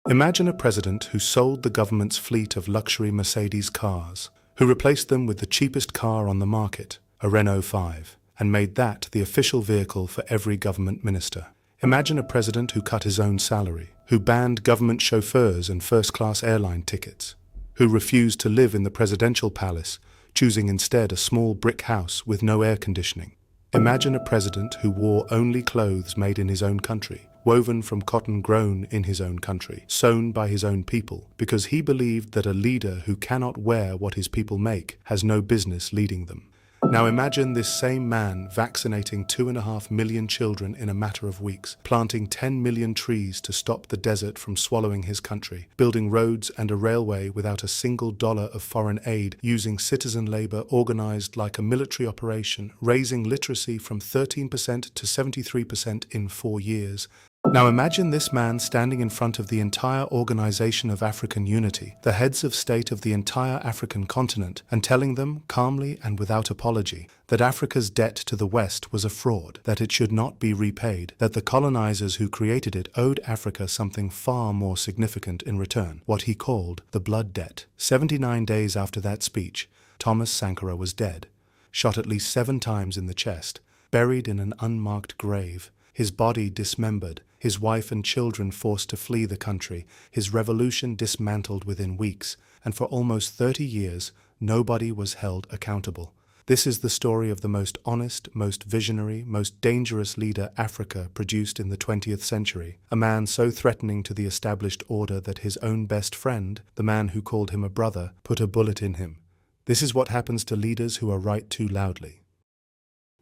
Imagine a president who sold the government's fleet of luxury Mercedes cars, who replaced them with the cheapest car on the market, a Renault 5, and made that the official vehicle for every government minister. Imagine a president who cut his own salary, who banned government chauffeurs and first-class airline tickets, who refused to live in the presidential palace, choosing instead a small brick house with no air conditioning. Imagine a president who wore only clothes made in his own country, woven from cotton grown in his own country, sewn by his own people, because he believed that a leader who cannot wear what his people make has no business leading them. Now imagine this same man vaccinating 2.5 million children in a matter of weeks, planting 10 million trees to stop the desert from swallowing his country, building roads and a railway without a single dollar of foreign aid, using citizen labor organized like a military operation, raising literacy from 13% to 73% in 4 years. Now imagine this man standing in front of the entire Organization of African Unity, the heads of state of the entire African continent, and telling them, calmly and without apology, that Africa's debt to the West was a fraud, that it should not be repaid, that the colonizers who created it owed Africa something far more significant in return, what he called the blood debt. 79 days after that speech, Thomas Sankara was dead, shot at least 7 times in the chest, buried in an unmarked grave, his body dismembered, his wife and children forced to flee the country, his revolution dismantled within weeks, and for almost 30 years, nobody was held accountable. This is the story of the most honest, most visionary, most dangerous leader Africa produced in the 20th century, a man so threatening to the established order that his own best friend, the man who called him a brother, put a bullet in him. This is what happens to leaders who are right too loudly.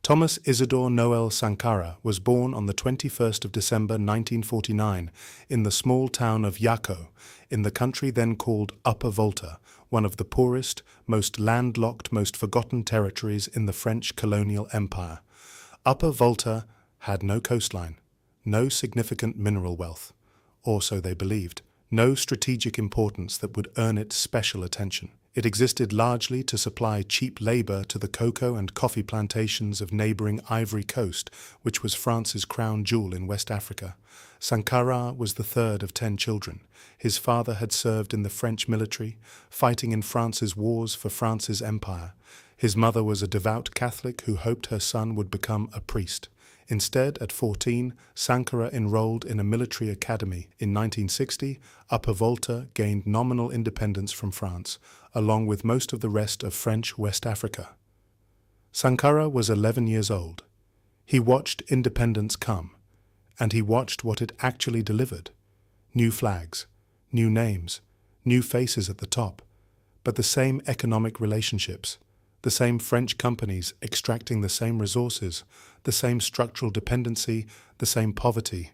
Thomas Isidore Noel Sankara was born on the 21st of December 1949 in the small town of Yako, in the country then called Upper Volta, one of the poorest, most landlocked, most forgotten territories in the French colonial empire. Upper Volta had no coastline, no significant mineral wealth, or so they believed, no strategic importance that would earn it special attention. It existed largely to supply cheap labor to the cocoa and coffee plantations of neighboring Ivory Coast, which was France's crown jewel in West Africa. Sankara was the third of 10 children. His father had served in the French military, fighting in France's wars for France's empire. His mother was a devout Catholic who hoped her son would become a priest. Instead, at 14, Sankara enrolled in a military academy. In 1960, Upper Volta gained nominal independence from France, along with most of the rest of French West Africa. Sankara was 11 years old. He watched independence come, and he watched what it actually delivered. New flags, new names, new faces at the top, but the same economic relationships, the same French companies extracting the same resources, the same structural dependency, the same poverty.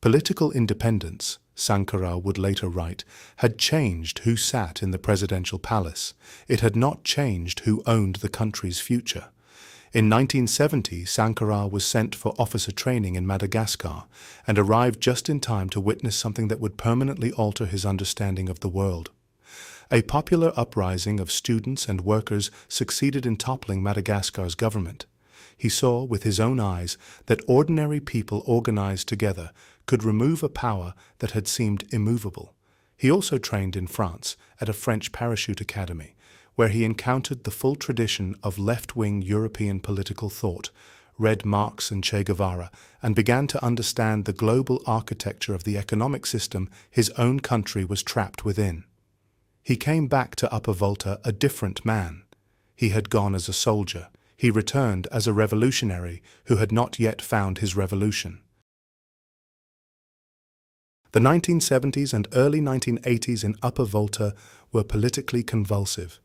Political independence, Sankara would later write, had changed who sat in the presidential palace. It had not changed who owned the country's future. In 1970, Sankara was sent for officer training in Madagascar and arrived just in time to witness something that would permanently alter his understanding of the world. A popular uprising of students and workers succeeded in toppling Madagascar's government. He saw with his own eyes that ordinary people organized together could remove a power that had seemed immovable. He also trained in France at a French parachute academy, where he encountered the full tradition of left-wing European political thought, read Marx and Che Guevara, and began to understand the global architecture of the economic system his own country was trapped within. He came back to Upper Volta a different man. He had gone as a soldier. He returned as a revolutionary who had not yet found his revolution. The 1970s and early 1980s in Upper Volta were politically convulsive.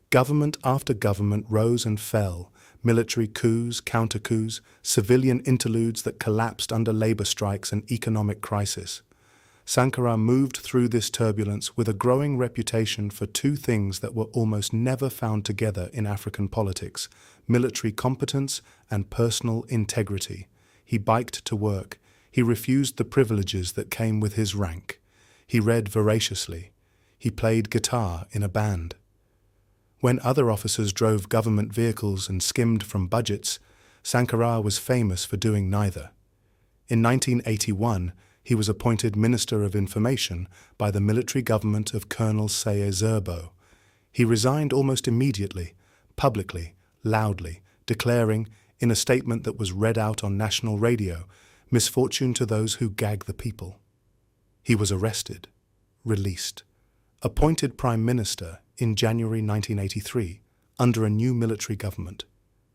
Government after government rose and fell, military coups, counter-coups, civilian interludes that collapsed under labor strikes and economic crisis. Sankara moved through this turbulence with a growing reputation for 2 things that were almost never found together in African politics: military competence and personal integrity. He biked to work. He refused the privileges that came with his rank. He read voraciously. He played guitar in a band. When other officers drove government vehicles and skimmed from budgets, Sankara was famous for doing neither. In 1981, He was appointed Minister of Information by the military government of Colonel Seye Zerbo. He resigned almost immediately, publicly, loudly, declaring, in a statement that was read out on national radio, misfortune to those who gag the people. He was arrested, released, appointed Prime Minister in January 1983 under a new military government,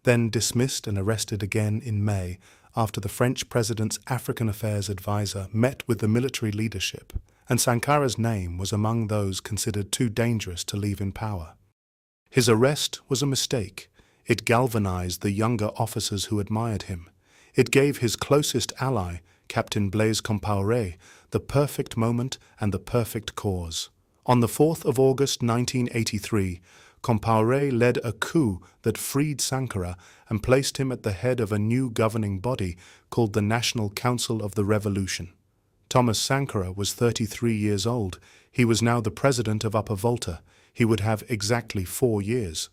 then dismissed and arrested again in May after the French President's African Affairs advisor met with the military leadership, and Sankara's name was among those considered too dangerous to leave in power. His arrest was a mistake. It galvanized the younger officers who admired him. It gave his closest ally, Captain Blaise Compaoré, the perfect moment and the perfect cause. On the 4th of August 1983, Compaoré led a coup that freed Sankara and placed him at the head of a new governing body called the National Council of the Revolution. Thomas Sankara was 33 years old. He was now the president of Upper Volta. He would have exactly 4 years.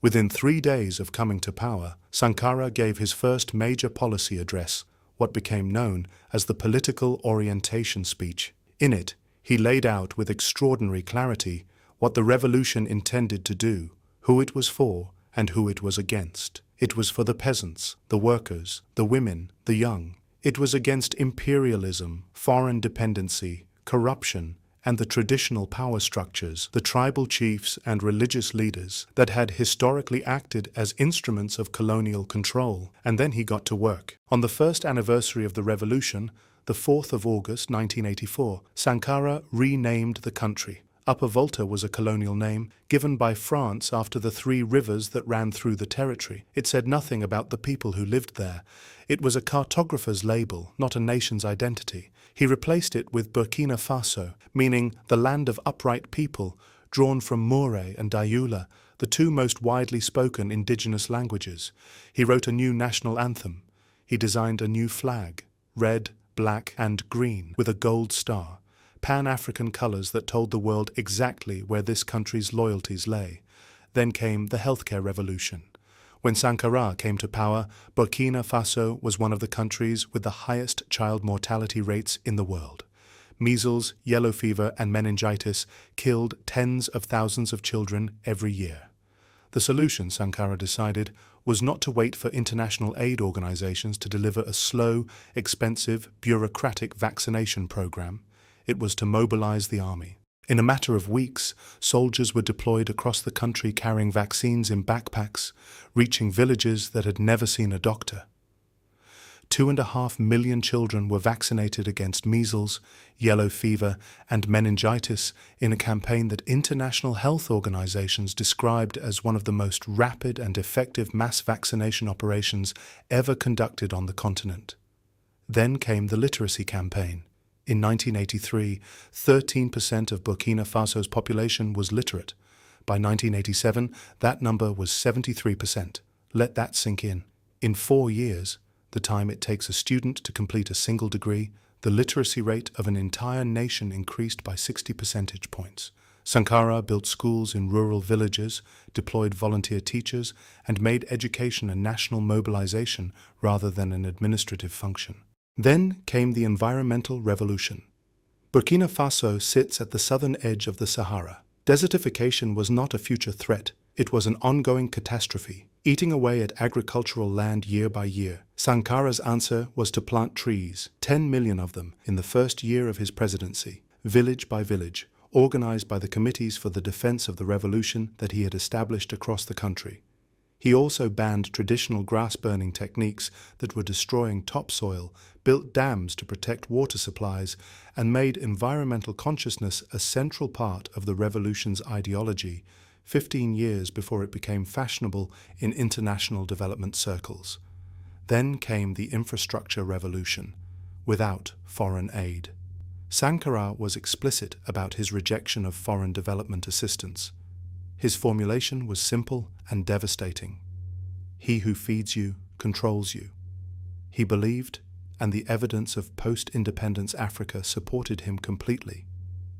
Within 3 days of coming to power, Sankara gave his first major policy address, what became known as the Political Orientation Speech. In it, he laid out with extraordinary clarity what the revolution intended to do, who it was for, and who it was against. It was for the peasants, the workers, the women, the young. It was against imperialism, foreign dependency, corruption, and the traditional power structures, the tribal chiefs and religious leaders that had historically acted as instruments of colonial control. And then he got to work. On the first anniversary of the revolution, the 4th of August 1984, Sankara renamed the country. Upper Volta was a colonial name given by France after the 3 rivers that ran through the territory. It said nothing about the people who lived there. It was a cartographer's label, not a nation's identity. He replaced it with Burkina Faso, meaning the land of upright people, drawn from Moore and Dioula, the 2 most widely spoken indigenous languages. He wrote a new national anthem. He designed a new flag, red, black, and green, with a gold star. Pan-African colors that told the world exactly where this country's loyalties lay. Then came the healthcare revolution. When Sankara came to power, Burkina Faso was one of the countries with the highest child mortality rates in the world. Measles, yellow fever, and meningitis killed tens of thousands of children every year. The solution, Sankara decided, was not to wait for international aid organizations to deliver a slow, expensive, bureaucratic vaccination program. It was to mobilize the army. In a matter of weeks, soldiers were deployed across the country carrying vaccines in backpacks, reaching villages that had never seen a doctor. 2.5 million children were vaccinated against measles, yellow fever, and meningitis in a campaign that international health organizations described as one of the most rapid and effective mass vaccination operations ever conducted on the continent. Then came the literacy campaign. In 1983, 13% of Burkina Faso's population was literate. By 1987, that number was 73%. Let that sink in. In 4 years, the time it takes a student to complete a single degree, the literacy rate of an entire nation increased by 60 percentage points. Sankara built schools in rural villages, deployed volunteer teachers, and made education a national mobilization rather than an administrative function. Then came the environmental revolution. Burkina Faso sits at the southern edge of the Sahara. Desertification was not a future threat. It was an ongoing catastrophe, eating away at agricultural land year by year. Sankara's answer was to plant trees, 10 million of them, in the first year of his presidency, village by village, organized by the committees for the defense of the revolution that he had established across the country. He also banned traditional grass-burning techniques that were destroying topsoil, built dams to protect water supplies, and made environmental consciousness a central part of the revolution's ideology, 15 years before it became fashionable in international development circles. Then came the infrastructure revolution, without foreign aid. Sankara was explicit about his rejection of foreign development assistance. His formulation was simple and devastating. He who feeds you controls you. He believed, and the evidence of post-independence Africa supported him completely,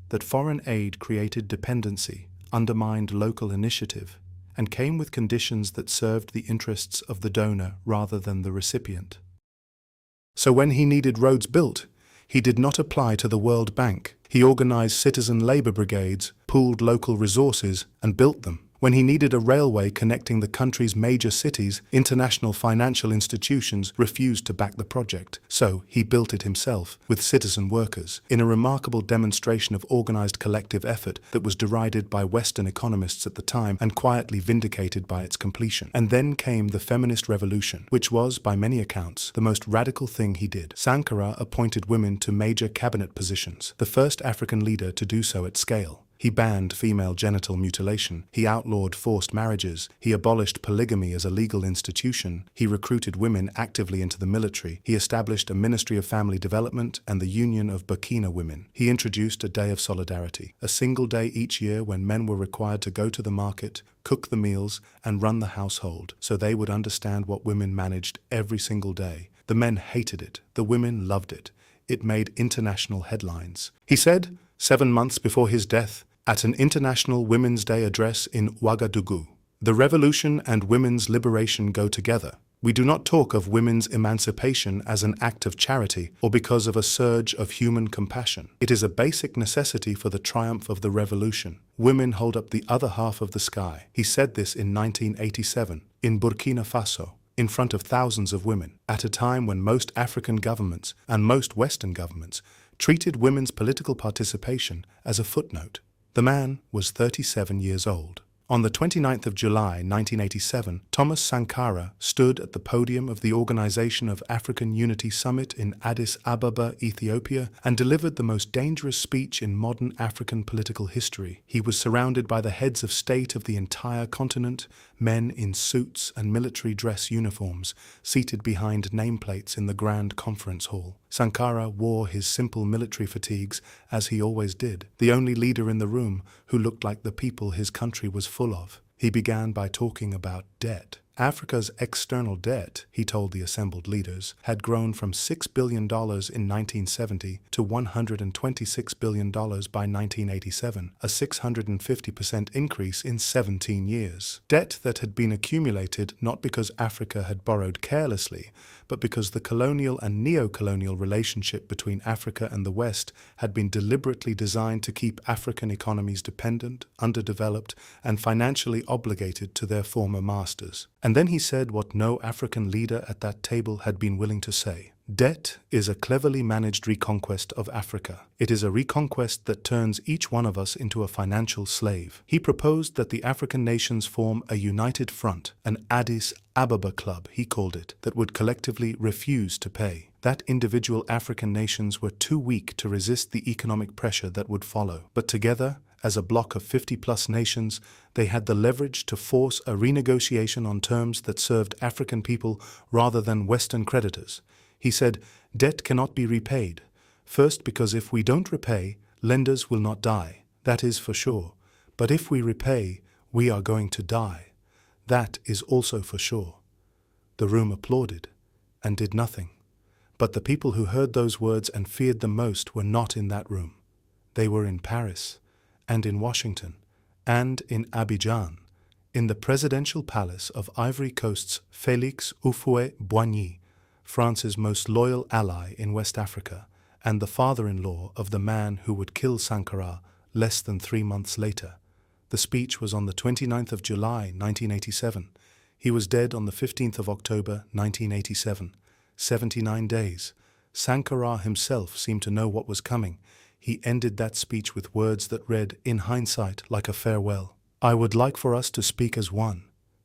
that foreign aid created dependency, undermined local initiative, and came with conditions that served the interests of the donor rather than the recipient. So when he needed roads built, He did not apply to the World Bank. He organized citizen labor brigades, pooled local resources, and built them. When he needed a railway connecting the country's major cities, international financial institutions refused to back the project, so he built it himself, with citizen workers, in a remarkable demonstration of organized collective effort that was derided by Western economists at the time and quietly vindicated by its completion. And then came the feminist revolution, which was, by many accounts, the most radical thing he did. Sankara appointed women to major cabinet positions, the first African leader to do so at scale. He banned female genital mutilation, he outlawed forced marriages, he abolished polygamy as a legal institution, he recruited women actively into the military, he established a Ministry of Family Development and the Union of Burkina Women. He introduced a day of solidarity, a single day each year when men were required to go to the market, cook the meals, and run the household, so they would understand what women managed every single day. The men hated it, the women loved it. It made international headlines. He said, 7 months before his death, at an International Women's Day address in Ouagadougou, "The revolution and women's liberation go together. We do not talk of women's emancipation as an act of charity or because of a surge of human compassion. It is a basic necessity for the triumph of the revolution. Women hold up the other half of the sky." He said this in 1987, in Burkina Faso, in front of thousands of women, at a time when most African governments and most Western governments treated women's political participation as a footnote. The man was 37 years old. On the 29th of July 1987, Thomas Sankara stood at the podium of the Organization of African Unity Summit in Addis Ababa, Ethiopia, and delivered the most dangerous speech in modern African political history. He was surrounded by the heads of state of the entire continent, men in suits and military dress uniforms, seated behind nameplates in the Grand Conference Hall. Sankara wore his simple military fatigues, as he always did, the only leader in the room who looked like the people his country was full of. He began by talking about debt. Africa's external debt, he told the assembled leaders, had grown from $6 billion in 1970 to $126 billion by 1987, a 650% increase in 17 years. Debt that had been accumulated not because Africa had borrowed carelessly, but because the colonial and neo-colonial relationship between Africa and the West had been deliberately designed to keep African economies dependent, underdeveloped, and financially obligated to their former masters. And then he said what no African leader at that table had been willing to say. Debt is a cleverly managed reconquest of Africa. It is a reconquest that turns each one of us into a financial slave. He proposed that the African nations form a united front, an Addis Ababa club, he called it, that would collectively refuse to pay. That individual African nations were too weak to resist the economic pressure that would follow. But together, as a bloc of 50-plus nations, they had the leverage to force a renegotiation on terms that served African people rather than Western creditors. He said, debt cannot be repaid. First, because if we don't repay, lenders will not die. That is for sure. But if we repay, we are going to die. That is also for sure. The room applauded and did nothing. But the people who heard those words and feared them most were not in that room. They were in Paris, and in Washington, and in Abidjan, in the presidential palace of Ivory Coast's Félix Houphouët-Boigny, France's most loyal ally in West Africa, and the father-in-law of the man who would kill Sankara less than 3 months later. The speech was on the 29th of July, 1987. He was dead on the 15th of October, 1987. 79 days. Sankara himself seemed to know what was coming. He ended that speech with words that read, in hindsight, like a farewell. I would like for us to speak as one.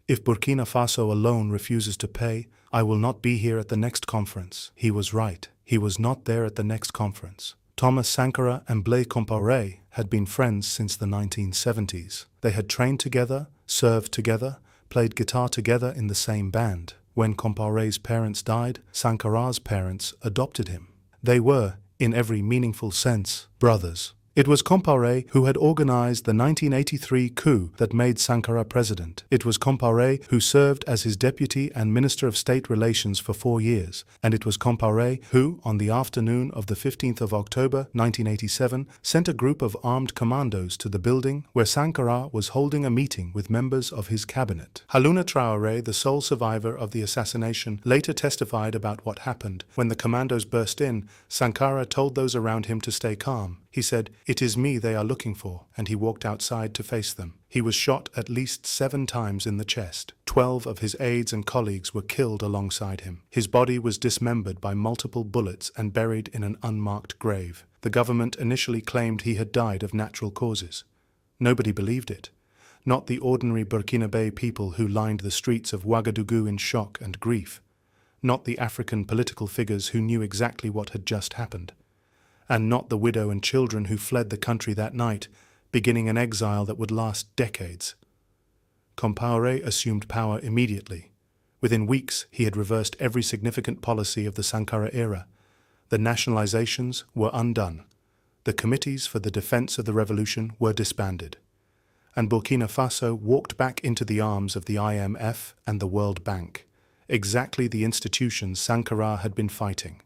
If Burkina Faso alone refuses to pay, I will not be here at the next conference. He was right. He was not there at the next conference. Thomas Sankara and Blaise Compaoré had been friends since the 1970s. They had trained together, served together, played guitar together in the same band. When Compaoré's parents died, Sankara's parents adopted him. They were, in every meaningful sense, brothers. It was Compaoré who had organized the 1983 coup that made Sankara president. It was Compaoré who served as his deputy and Minister of State Relations for 4 years. And it was Compaoré who, on the afternoon of the 15th of October 1987, sent a group of armed commandos to the building where Sankara was holding a meeting with members of his cabinet. Haluna Traoré, the sole survivor of the assassination, later testified about what happened. When the commandos burst in, Sankara told those around him to stay calm. He said, "It is me they are looking for," and he walked outside to face them. He was shot at least 7 times in the chest. 12 of his aides and colleagues were killed alongside him. His body was dismembered by multiple bullets and buried in an unmarked grave. The government initially claimed he had died of natural causes. Nobody believed it. Not the ordinary Burkinabe people who lined the streets of Ouagadougou in shock and grief. Not the African political figures who knew exactly what had just happened. And not the widow and children who fled the country that night, beginning an exile that would last decades. Compaoré assumed power immediately. Within weeks, he had reversed every significant policy of the Sankara era. The nationalizations were undone. The committees for the defense of the revolution were disbanded. And Burkina Faso walked back into the arms of the IMF and the World Bank, exactly the institutions Sankara had been fighting.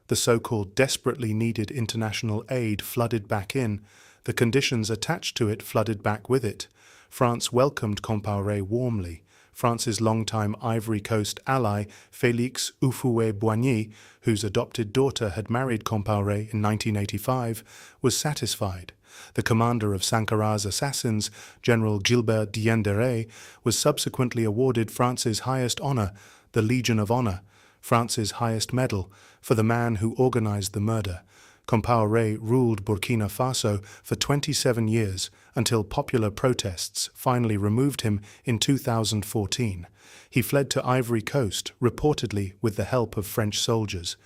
The so-called desperately needed international aid flooded back in. The conditions attached to it flooded back with it. France welcomed Compaoré warmly. France's longtime Ivory Coast ally, Félix Houphouët-Boigny, whose adopted daughter had married Compaoré in 1985, was satisfied. The commander of Sankara's assassins, General Gilbert Diendéré, was subsequently awarded France's highest honor, the Legion of Honor, France's highest medal, for the man who organized the murder. Compaoré ruled Burkina Faso for 27 years until popular protests finally removed him in 2014. He fled to Ivory Coast, reportedly with the help of French soldiers.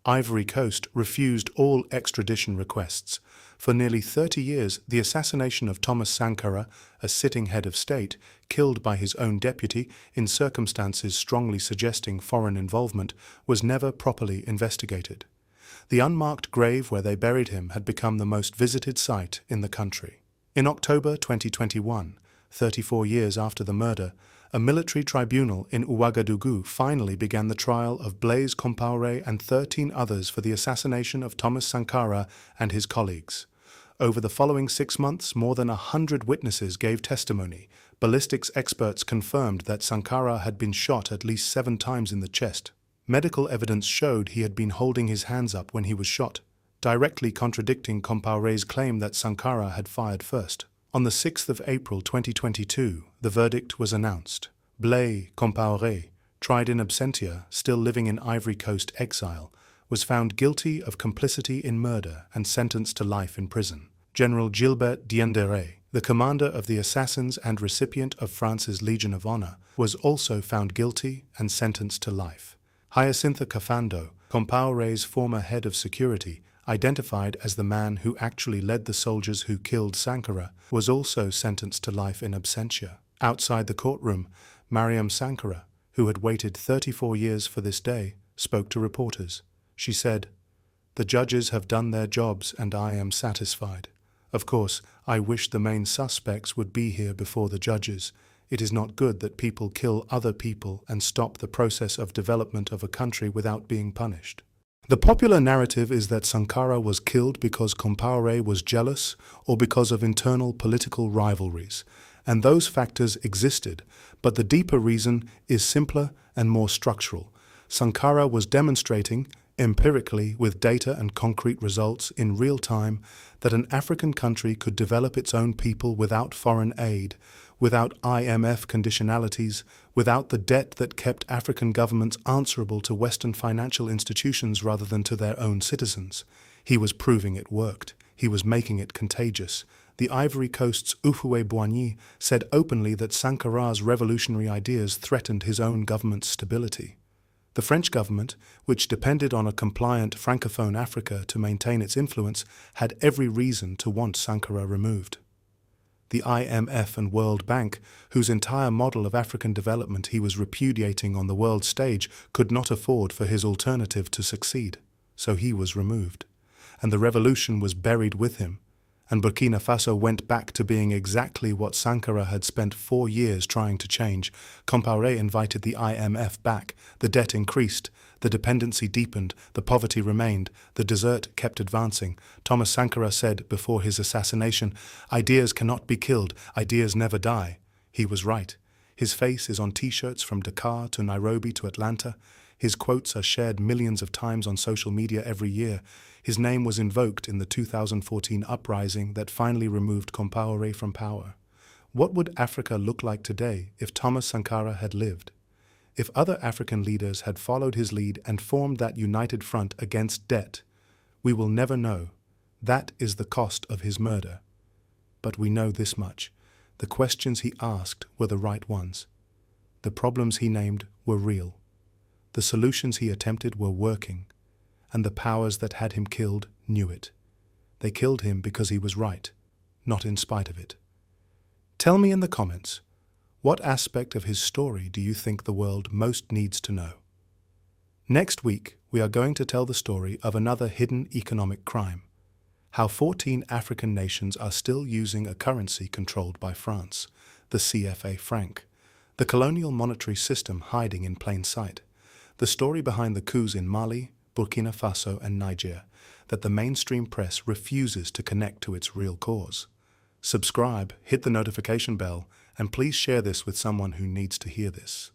Ivory Coast refused all extradition requests. For nearly 30 years, the assassination of Thomas Sankara, a sitting head of state, killed by his own deputy in circumstances strongly suggesting foreign involvement, was never properly investigated. The unmarked grave where they buried him had become the most visited site in the country. In October 2021, 34 years after the murder, a military tribunal in Ouagadougou finally began the trial of Blaise Compaoré and 13 others for the assassination of Thomas Sankara and his colleagues. Over the following 6 months, more than 100 witnesses gave testimony. Ballistics experts confirmed that Sankara had been shot at least 7 times in the chest. Medical evidence showed he had been holding his hands up when he was shot, directly contradicting Compaoré's claim that Sankara had fired first. On the 6th of April 2022, the verdict was announced. Blaise Compaoré, tried in absentia, still living in Ivory Coast exile, was found guilty of complicity in murder and sentenced to life in prison. General Gilbert Diendéré, the commander of the assassins and recipient of France's Legion of Honor, was also found guilty and sentenced to life. Hyacinthe Kafando, Compaoré's former head of security, identified as the man who actually led the soldiers who killed Sankara, was also sentenced to life in absentia. Outside the courtroom, Mariam Sankara, who had waited 34 years for this day, spoke to reporters. She said, "The judges have done their jobs and I am satisfied. Of course, I wish the main suspects would be here before the judges. It is not good that people kill other people and stop the process of development of a country without being punished." The popular narrative is that Sankara was killed because Compaoré was jealous or because of internal political rivalries, and those factors existed, but the deeper reason is simpler and more structural. Sankara was demonstrating, empirically with data and concrete results in real time, that an African country could develop its own people without foreign aid, without IMF conditionalities, without the debt that kept African governments answerable to Western financial institutions rather than to their own citizens. He was proving it worked. He was making it contagious. The Ivory Coast's Houphouët-Boigny said openly that Sankara's revolutionary ideas threatened his own government's stability. The French government, which depended on a compliant Francophone Africa to maintain its influence, had every reason to want Sankara removed. The IMF and World Bank, whose entire model of African development he was repudiating on the world stage, could not afford for his alternative to succeed, so he was removed. And the revolution was buried with him. and Burkina Faso went back to being exactly what Sankara had spent 4 years trying to change. Compaoré invited the IMF back, the debt increased, the dependency deepened, the poverty remained, the desert kept advancing. Thomas Sankara said before his assassination, "Ideas cannot be killed, ideas never die." He was right. His face is on t-shirts from Dakar to Nairobi to Atlanta. His quotes are shared millions of times on social media every year. His name was invoked in the 2014 uprising that finally removed Compaoré from power. What would Africa look like today if Thomas Sankara had lived? If other African leaders had followed his lead and formed that united front against debt? We will never know. That is the cost of his murder. But we know this much. The questions he asked were the right ones. The problems he named were real. The solutions he attempted were working, and the powers that had him killed knew it. They killed him because he was right, not in spite of it. Tell me in the comments, what aspect of his story do you think the world most needs to know? Next week, we are going to tell the story of another hidden economic crime, how 14 African nations are still using a currency controlled by France, the CFA franc, the colonial monetary system hiding in plain sight, the story behind the coups in Mali, Burkina Faso and Niger that the mainstream press refuses to connect to its real cause. Subscribe, hit the notification bell, and please share this with someone who needs to hear this.